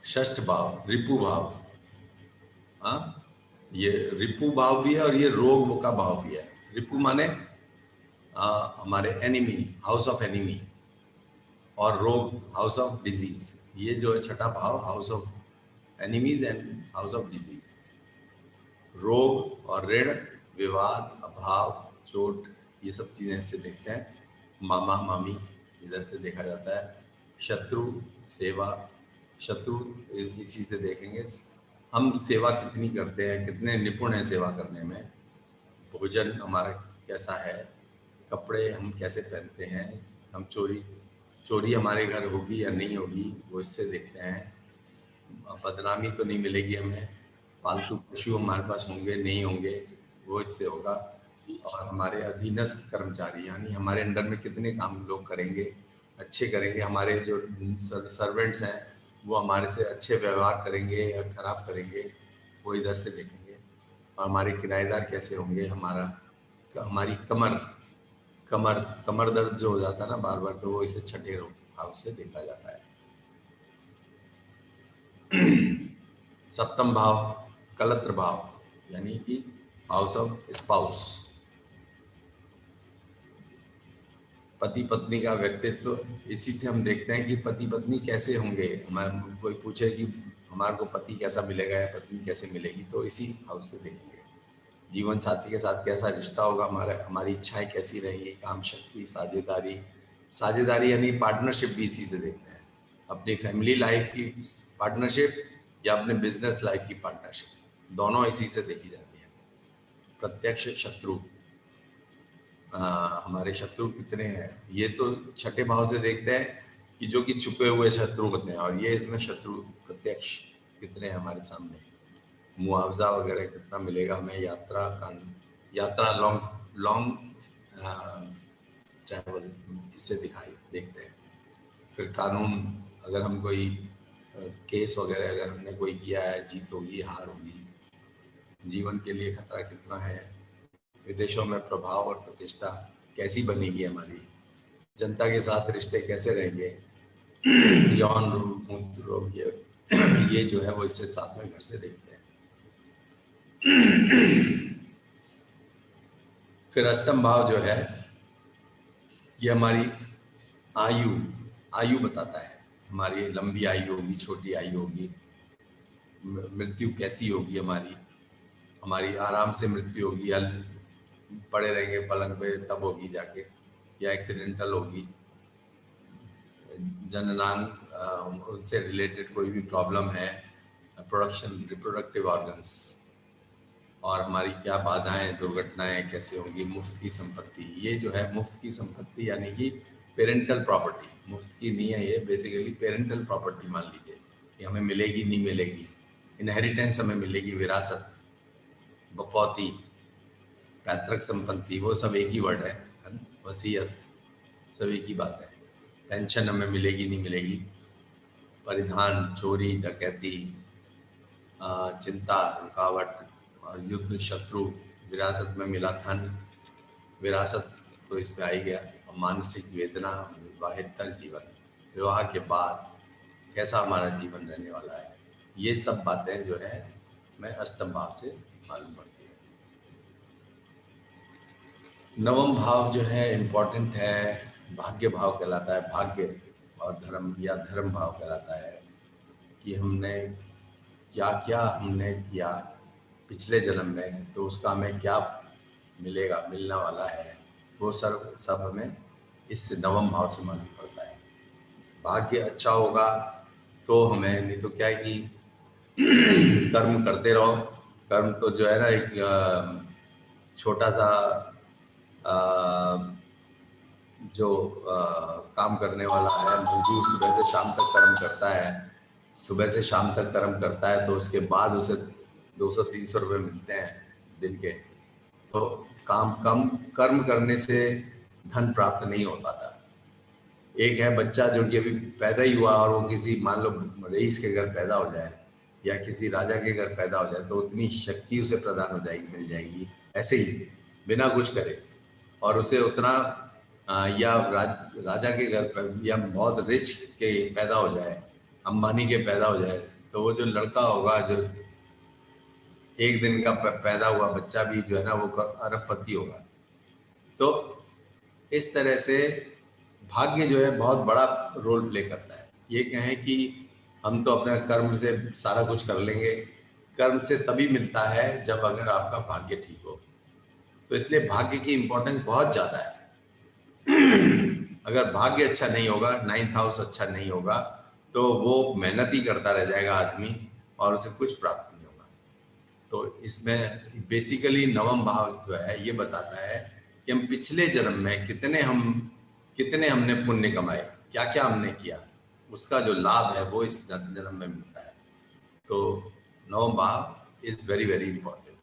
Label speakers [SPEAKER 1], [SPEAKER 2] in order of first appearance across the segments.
[SPEAKER 1] षष्ठ भाव रिपु भाव। हाँ, ये रिपु भाव भी है और ये रोग का भाव भी है। रिपु माने हमारे एनिमी, हाउस ऑफ एनिमी, और रोग हाउस ऑफ डिजीज। ये जो है छठा भाव, house of enemies and house of disease. रोग और ऋण, विवाद, अभाव, चोट, ये सब चीजें इससे देखते हैं। मामा मामी इधर से देखा जाता है। शत्रु, सेवा, शत्रु इसी से देखेंगे। हम सेवा कितनी करते हैं, कितने निपुण हैं सेवा करने में। भोजन हमारा कैसा है, कपड़े हम कैसे पहनते हैं, हम चोरी हमारे घर होगी या नहीं होगी, वो इससे देखते हैं। बदनामी तो नहीं मिलेगी हमें। पालतू पशु हमारे पास होंगे नहीं होंगे, वो इससे होगा। और हमारे अधीनस्थ कर्मचारी, यानी हमारे अंडर में कितने काम लोग करेंगे, अच्छे करेंगे। हमारे जो सर्वेंट्स हैं वो हमारे से अच्छे व्यवहार करेंगे या खराब करेंगे, वो इधर से देखेंगे। और हमारे किराएदार कैसे होंगे, हमारी कमर कमर कमर दर्द जो हो जाता है ना बार बार, तो वो इसे छठे भाव से देखा जाता है। सप्तम भाव कलत्र भाव, यानी कि हाउस ऑफ स्पाउस। पति पत्नी का व्यक्तित्व, इसी से हम देखते हैं कि पति पत्नी कैसे होंगे। हमारे कोई पूछे कि हमारे को पति कैसा मिलेगा या पत्नी कैसे मिलेगी, तो इसी हाउस से देखेंगे। जीवन साथी के साथ कैसा रिश्ता होगा हमारा, हमारी इच्छाएं कैसी रहेंगी, काम शक्ति, साझेदारी। साझेदारी यानी पार्टनरशिप भी इसी से देखते हैं। अपनी फैमिली लाइफ की पार्टनरशिप या अपने बिजनेस लाइफ की पार्टनरशिप, दोनों इसी से देखी जाती है। प्रत्यक्ष शत्रु, हमारे शत्रु कितने हैं, ये तो छठे भाव से देखते हैं कि जो कि छुपे हुए शत्रु होते हैं, और ये इसमें शत्रु प्रत्यक्ष कितने हैं हमारे सामने। मुआवजा वगैरह कितना मिलेगा हमें, यात्रा लॉन्ग ट्रैवल, इससे देखते हैं। फिर कानून, अगर हम कोई केस वगैरह अगर हमने कोई किया है, जीत होगी हार होगी। जीवन के लिए खतरा कितना है। विदेशों में प्रभाव और प्रतिष्ठा कैसी बनेगी हमारी, जनता के साथ रिश्ते कैसे रहेंगे। यौन रोग, मूत्र रोग, ये जो है वो इससे सातवें घर से देखते हैं। फिर अष्टम भाव जो है ये हमारी आयु बताता है। हमारी लंबी आयु होगी, छोटी आयु होगी, मृत्यु कैसी होगी हमारी आराम से मृत्यु होगी या पड़े रहेंगे पलंग पे तब होगी जाके, या एक्सीडेंटल होगी। जननांग, उनसे रिलेटेड कोई भी प्रॉब्लम है, प्रोडक्शन, रिप्रोडक्टिव ऑर्गन्स, और हमारी क्या बाधाएं, दुर्घटनाएं कैसे होंगी। मुफ्त की संपत्ति, ये जो है मुफ्त की संपत्ति यानी कि पेरेंटल प्रॉपर्टी, मुफ्त की नहीं है ये, बेसिकली पेरेंटल प्रॉपर्टी मान लीजिए कि हमें मिलेगी नहीं मिलेगी। इनहेरिटेंस हमें मिलेगी, विरासत, बपौती, पैतृक संपत्ति, वो सब एक ही वर्ड है ना? वसीयत, सब एक ही बात है। पेंशन हमें मिलेगी नहीं मिलेगी। परिधान, चोरी डकैती, चिंता, रुकावट और युद्ध, शत्रु, विरासत में मिला धन, विरासत तो इस पे आ ही गया। और मानसिक वेदना, विवाहेतर जीवन, विवाह के बाद कैसा हमारा जीवन रहने वाला है, ये सब बातें जो है मैं अष्टम भाव से मालूम पड़ती है। नवम भाव जो है इम्पोर्टेंट है, भाग्य भाव कहलाता है। भाग्य और धर्म या धर्म भाव कहलाता है कि हमने क्या क्या हमने किया पिछले जन्म में, तो उसका हमें क्या मिलेगा, मिलने वाला है, वो सब हमें इस नवम भाव से मालूम पड़ता है। भाग्य अच्छा होगा तो हमें, नहीं तो क्या है कि कर्म करते रहो। कर्म तो जो है ना एक छोटा सा जो काम करने वाला है मजदूर, सुबह से शाम तक कर्म करता है, सुबह से शाम तक कर्म करता है, तो उसके बाद उसे 200-300 रुपये मिलते हैं दिन के। तो कर्म करने से धन प्राप्त नहीं हो पाता। एक है बच्चा जो कि अभी पैदा ही हुआ और वो किसी मान लो रईस के घर पैदा हो जाए या किसी राजा के घर पैदा हो जाए, तो उतनी शक्ति उसे प्रदान हो जाएगी, मिल जाएगी ऐसे ही बिना कुछ करे। और उसे उतना या राजा के घर पर या बहुत रिच के पैदा हो जाए, अंबानी के पैदा हो जाए, तो वो जो लड़का होगा, जो एक दिन का पैदा हुआ बच्चा भी जो है ना वो अरबपति होगा। तो इस तरह से भाग्य जो है बहुत बड़ा रोल प्ले करता है। ये कहें कि हम तो अपने कर्म से सारा कुछ कर लेंगे, कर्म से तभी मिलता है जब अगर आपका भाग्य ठीक हो। तो इसलिए भाग्य की इम्पोर्टेंस बहुत ज़्यादा है। अगर भाग्य अच्छा नहीं होगा, 9th हाउस अच्छा नहीं होगा, तो वो मेहनत ही करता रह जाएगा आदमी और उसे कुछ प्राप्त नहीं होगा। तो इसमें बेसिकली नवम भाव जो है ये बताता है कि हम पिछले जन्म में कितने हमने पुण्य कमाए, क्या क्या हमने किया, उसका जो लाभ है वो इस जन्म में मिलता है। तो नवम भाव इज वेरी वेरी इंपॉर्टेंट।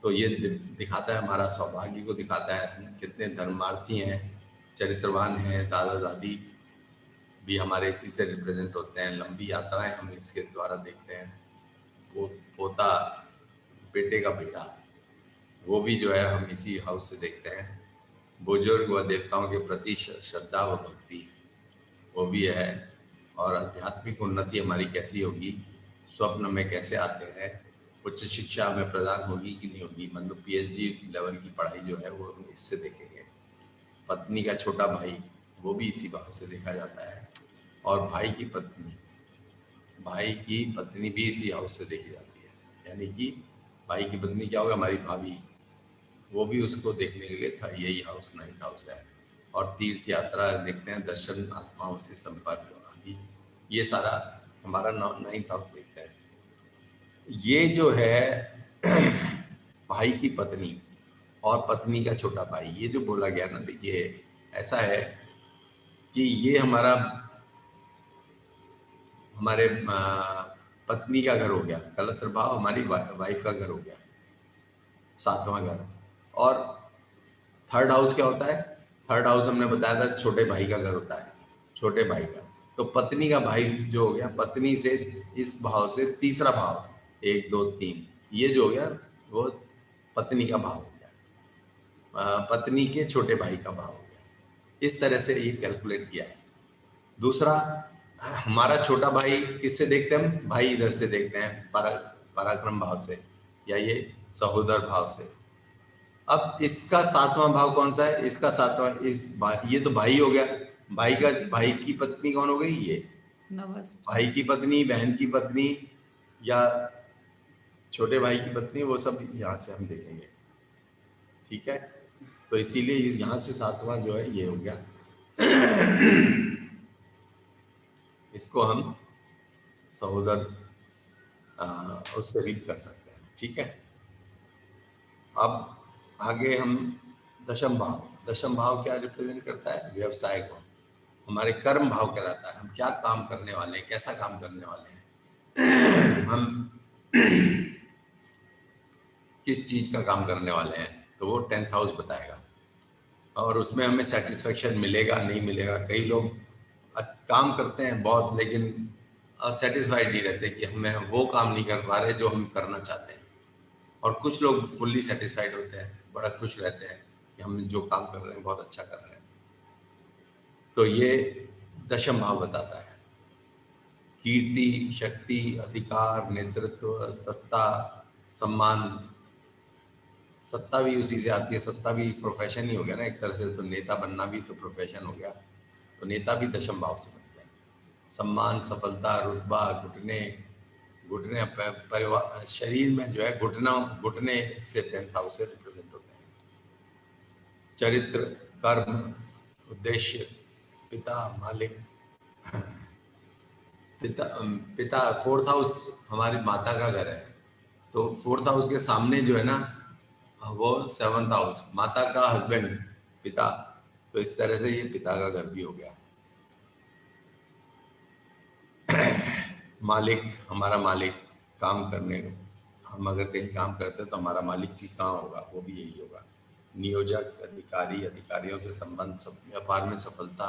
[SPEAKER 1] तो ये दिखाता है, हमारा सौभाग्य को दिखाता है, हम कितने धर्मार्थी हैं, चरित्रवान हैं। दादा दादी भी हमारे इसी से रिप्रेजेंट होते हैं। लंबी यात्राएं हम इसके द्वारा देखते हैं। पोता, बेटे का बेटा, वो भी जो है हम इसी हाउस से देखते हैं। बुजुर्ग व देवताओं के प्रति श्रद्धा व भक्ति, वो भी है। और आध्यात्मिक उन्नति हमारी कैसी होगी, स्वप्न में कैसे आते हैं, उच्च शिक्षा हमें प्रदान होगी कि नहीं होगी, मतलब पीएचडी लेवल की पढ़ाई जो है वो हम इससे देखेंगे। पत्नी का छोटा भाई, वो भी इसी भाव से देखा जाता है। और भाई की पत्नी भी इसी हाउस से देखी जाती है। यानी कि भाई की पत्नी क्या होगा, हमारी भाभी, वो भी उसको देखने के लिए था। यही हाउस 9th हाउस है। और तीर्थ यात्रा देखते हैं, दर्शन, आत्माओं से संपर्क आदि, ये सारा हमारा 9th हाउस देखता है। ये जो है भाई की पत्नी और पत्नी का छोटा भाई, ये जो बोला गया ना, देखिए ऐसा है कि ये हमारे पत्नी का घर हो गया, गलत प्रभाव हमारी वाइफ का घर हो गया, 7वां घर। और थर्ड हाउस क्या होता है? थर्ड हाउस हमने बताया था छोटे भाई का घर होता है, छोटे भाई का। तो पत्नी का भाई जो हो गया, पत्नी से इस भाव से तीसरा भाव, 1 2 3, ये जो हो गया वो पत्नी का भाव हो गया, पत्नी के छोटे भाई का भाव हो गया। इस तरह से ये कैलकुलेट किया है। दूसरा, हमारा छोटा भाई किससे देखते हैं हम? भाई इधर से देखते हैं, पराक्रम भाव से, या ये सहोदर भाव से। अब इसका 7वां भाव कौन सा है? इसका 7वां, ये तो भाई हो गया। भाई की पत्नी कौन हो गई? ये भाई की पत्नी, बहन की पत्नी, या छोटे भाई की पत्नी, वो सब यहाँ से हम देखेंगे। ठीक है, तो इसीलिए यहाँ से 7वां जो है ये हो गया। इसको हम सहोदर उससे भी कर सकते हैं। ठीक है, अब आगे हम दशम भाव क्या रिप्रेजेंट करता है? व्यवसाय को, हमारे कर्म भाव कहलाता है। हम क्या काम करने वाले हैं, कैसा काम करने वाले हैं, हम किस चीज का काम करने वाले हैं, तो वो 10th हाउस बताएगा। और उसमें हमें सेटिस्फेक्शन मिलेगा नहीं मिलेगा। कई लोग काम करते हैं बहुत, लेकिन सेटिस्फाइड नहीं रहते कि हमें वो काम नहीं कर पा रहे जो हम करना चाहते हैं। और कुछ लोग फुल्ली सेटिस्फाइड होते हैं, बड़ा खुश रहते हैं कि हम जो काम कर रहे हैं बहुत अच्छा कर रहे हैं। तो ये दशम भाव बताता है। कीर्ति, शक्ति, अधिकार, नेतृत्व, सत्ता, सम्मान। सत्ता भी उसी से आती है, सत्ता भी प्रोफेशन ही हो गया ना एक तरह से। तो नेता बनना भी तो प्रोफेशन हो गया, तो नेता भी दशम भाव से बनता है। सम्मान, सफलता, रुतबा, घुटने, परिवार, शरीर में जो है घुटने से 10th हाउस से रिप्रेजेंट होते हैं। चरित्र, कर्म, उद्देश्य, पिता, मालिक, पिता 4th हाउस हमारी माता का घर है। तो 4th हाउस के सामने जो है ना, वो 7th हाउस, माता का हस्बैंड, पिता। तो इस तरह से ये पिता का घर भी हो गया। मालिक, हमारा मालिक, काम करने, हम अगर कहीं काम करते हैं तो हमारा मालिक भी कहाँ होगा? वो भी यही होगा। नियोजक, अधिकारी, अधिकारियों से संबंध, व्यापार में सफलता,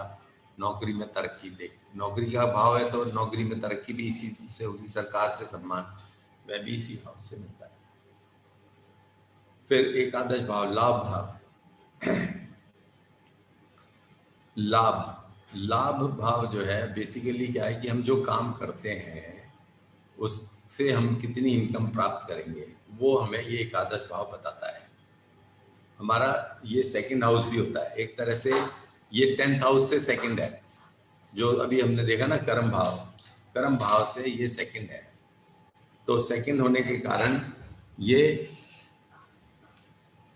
[SPEAKER 1] नौकरी में तरक्की। देख, नौकरी का भाव है तो नौकरी में तरक्की भी इसी से होगी। सरकार से सम्मान, वह भी इसी भाव से मिलता है। फिर एकादश भाव, लाभ भाव। लाभ भाव जो है बेसिकली क्या है कि हम जो काम करते हैं उससे हम कितनी इनकम प्राप्त करेंगे, वो हमें ये एकादश भाव बताता है। हमारा ये सेकंड हाउस भी होता है एक तरह से, ये 10th हाउस से सेकंड है, जो अभी हमने देखा ना कर्म भाव, कर्म भाव से ये सेकंड है। तो सेकंड होने के कारण ये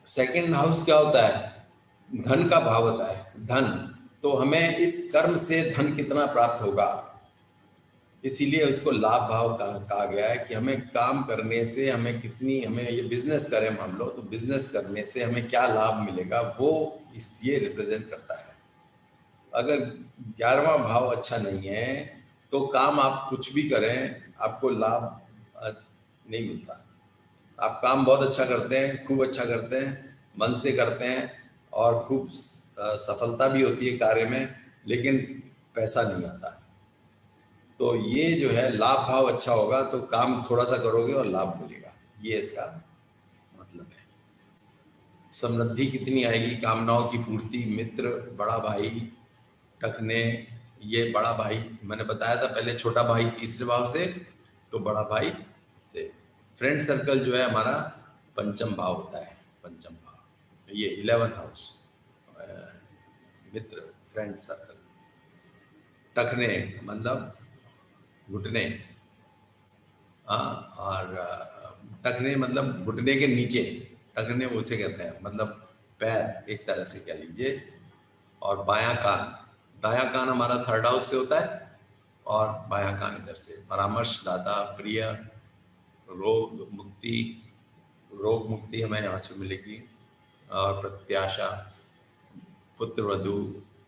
[SPEAKER 1] सेकंड हाउस क्या होता है, धन का भाव होता है, धन। तो हमें इस कर्म से धन कितना प्राप्त होगा, इसीलिए उसको लाभ भाव कहा गया है कि हमें काम करने से हमें कितनी, हमें ये बिजनेस करें मान लो, तो बिजनेस करने से हमें क्या लाभ मिलेगा, वो ये रिप्रेजेंट करता है। अगर 11वां भाव अच्छा नहीं है तो काम आप कुछ भी करें आपको लाभ नहीं मिलता। आप काम बहुत अच्छा करते हैं, खूब अच्छा करते हैं, मन से करते हैं और खूब सफलता भी होती है कार्य में, लेकिन पैसा नहीं आता। तो ये जो है लाभ भाव अच्छा होगा तो काम थोड़ा सा करोगे और लाभ मिलेगा, ये इसका मतलब है। समृद्धि कितनी आएगी, कामनाओं की पूर्ति, मित्र, बड़ा भाई, टखने, ये बड़ा भाई मैंने बताया था पहले, छोटा भाई तीसरे भाव से, तो बड़ा भाई से। फ्रेंड सर्कल जो है हमारा पंचम भाव होता है, पंचम भाव ये 11th हाउस, मित्र, फ्रेंड सर्कल। टखने मतलब घुटने, हाँ, और टखने मतलब घुटने के नीचे, टखने उसे कहते हैं, मतलब पैर एक तरह से कह लीजिए। और बायां कान, दायां कान हमारा 3rd हाउस से होता है और बायां कान इधर से। परामर्श दाता, प्रिय, रोग मुक्ति, रोग मुक्ति हमें यहाँ से मिलेगी। और प्रत्याशा, पुत्र वधु,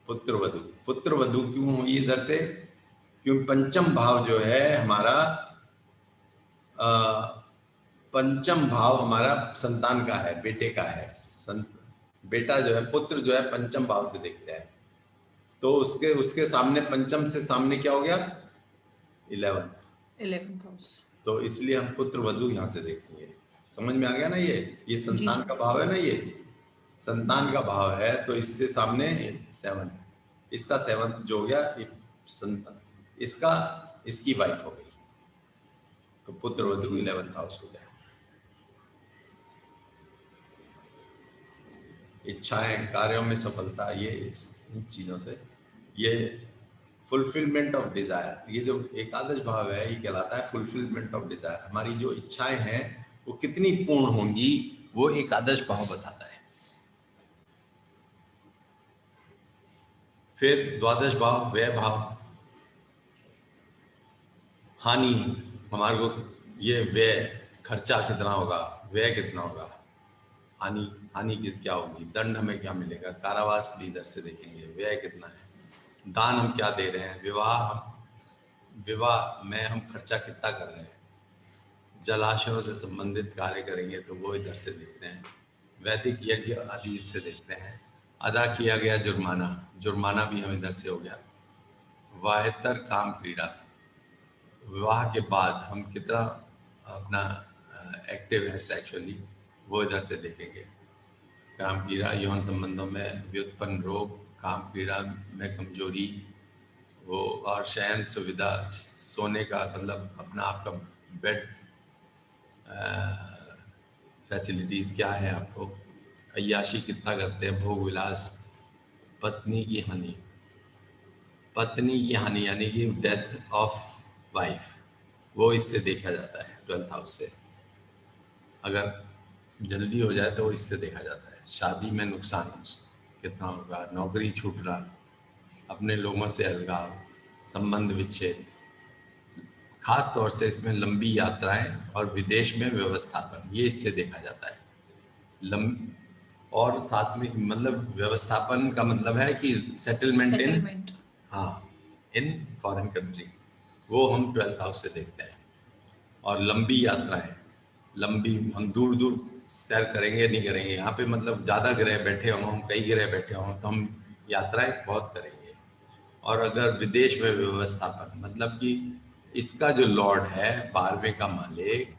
[SPEAKER 1] पुत्र वधु, पुत्र वधु क्यों हुई इधर से, क्योंकि पंचम भाव जो है हमारा, पंचम भाव हमारा संतान का है, बेटे का है। बेटा जो है, पुत्र जो है पंचम भाव से देखते हैं, तो उसके उसके सामने पंचम से सामने क्या हो गया, 11th
[SPEAKER 2] हाउस।
[SPEAKER 1] तो इसलिए हम पुत्र वधु यहाँ से देखेंगे। समझ में आ गया ना, ये संतान का भाव है ना, ये संतान का भाव है, तो इससे सामने 7th, इसका 7th जो हो गया संतान, इसका इसकी वाइफ हो गई, तो पुत्र वधु 11th हाउस हो गया। इच्छाएं, कार्यों में सफलता, ये इन चीज़ों से, ये फुलफिलमेंट ऑफ डिज़ायर, ये जो एकादश भाव है ये कहलाता है फुलफिलमेंट ऑफ डिज़ायर। हमारी जो इच्छाएं हैं वो कितनी पूर्ण होंगी, वो एकादश भाव बताता है। फिर द्वादश भाव, व्यय भाव, हानि, हमारे को ये व्यय, खर्चा कितना होगा, व्यय कितना होगा, हानि, हानि क्या होगी, दंड हमें क्या मिलेगा, कारावास भी इधर से देखेंगे, व्यय कितना है, दान हम क्या दे रहे हैं, विवाह में हम खर्चा कितना कर रहे हैं, जलाशयों से संबंधित कार्य करेंगे तो वो इधर से देखते हैं, वैदिक यज्ञ आदि से देखते हैं, अदा किया गया जुर्माना, जुर्माना भी हम इधर से हो गया, वाहेतर काम क्रीड़ा, विवाह के बाद हम कितना अपना एक्टिव है सेक्सुअली, वो इधर से देखेंगे, काम क्रीड़ा, यौन संबंधों में व्युत्पन्न रोग, काम क्रीड़ा में कमजोरी, वो, और शयन सुविधा, सोने का मतलब अपना आपका बेड फैसिलिटीज़ क्या है आपको, अय्याशी कितना करते हैं, भोग विलास, पत्नी की हानि, पत्नी की हानि यानी कि डेथ ऑफ वाइफ, वो इससे देखा जाता है 12th हाउस से। अगर जल्दी हो जाए तो वो इससे देखा जाता है। शादी में नुकसान कितना होगा, नौकरी छूटना, अपने लोगों से अलगाव, संबंध विच्छेद, खास तौर से इसमें लंबी यात्राएं और विदेश में व्यवस्थापन, ये इससे देखा जाता है। और साथ में मतलब व्यवस्थापन का मतलब है कि सेटलमेंट इन, हाँ, इन फॉरेन कंट्री, वो हम 12th हाउस से देखते हैं। और लंबी यात्राएं, लंबी, हम दूर दूर सैर करेंगे नहीं करेंगे, यहाँ पे मतलब ज़्यादा ग्रह बैठे हों, हम कई ग्रह बैठे हों तो हम यात्राएं बहुत करेंगे। और अगर विदेश में व्यवस्थापन मतलब कि इसका जो लॉर्ड है 12वें का मालिक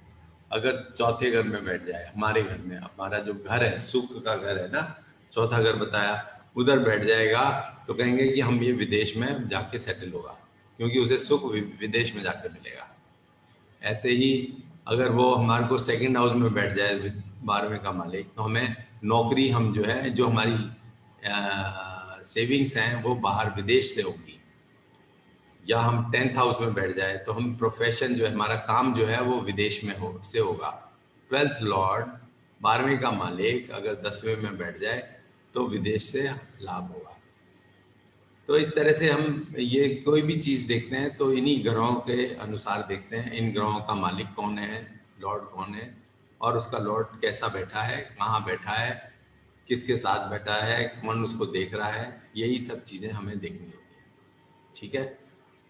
[SPEAKER 1] अगर चौथे घर में बैठ जाए, हमारे घर में, हमारा जो घर है सुख का घर है ना, चौथा घर बताया, उधर बैठ जाएगा तो कहेंगे कि हम ये विदेश में जाके सेटल होगा, क्योंकि उसे सुख विदेश में जाके मिलेगा। ऐसे ही अगर वो हमारे को सेकंड हाउस में बैठ जाए 12वें का मालिक, तो हमें नौकरी, हम जो है, जो हमारी सेविंग्स हैं वो बाहर विदेश से होगी। या हम 10th हाउस में बैठ जाए तो हम प्रोफेशन जो है, हमारा काम जो है वो विदेश में से होगा। 12th लॉर्ड, 12वें का मालिक अगर 10वें में बैठ जाए तो विदेश से लाभ होगा। तो इस तरह से हम ये कोई भी चीज़ देखते हैं तो इन्हीं ग्रहों के अनुसार देखते हैं, इन ग्रहों का मालिक कौन है, लॉर्ड कौन है, और उसका लॉर्ड कैसा बैठा है, कहाँ बैठा है, किसके साथ बैठा है, कौन उसको देख रहा है, यही सब चीज़ें हमें देखनी होगी। ठीक है।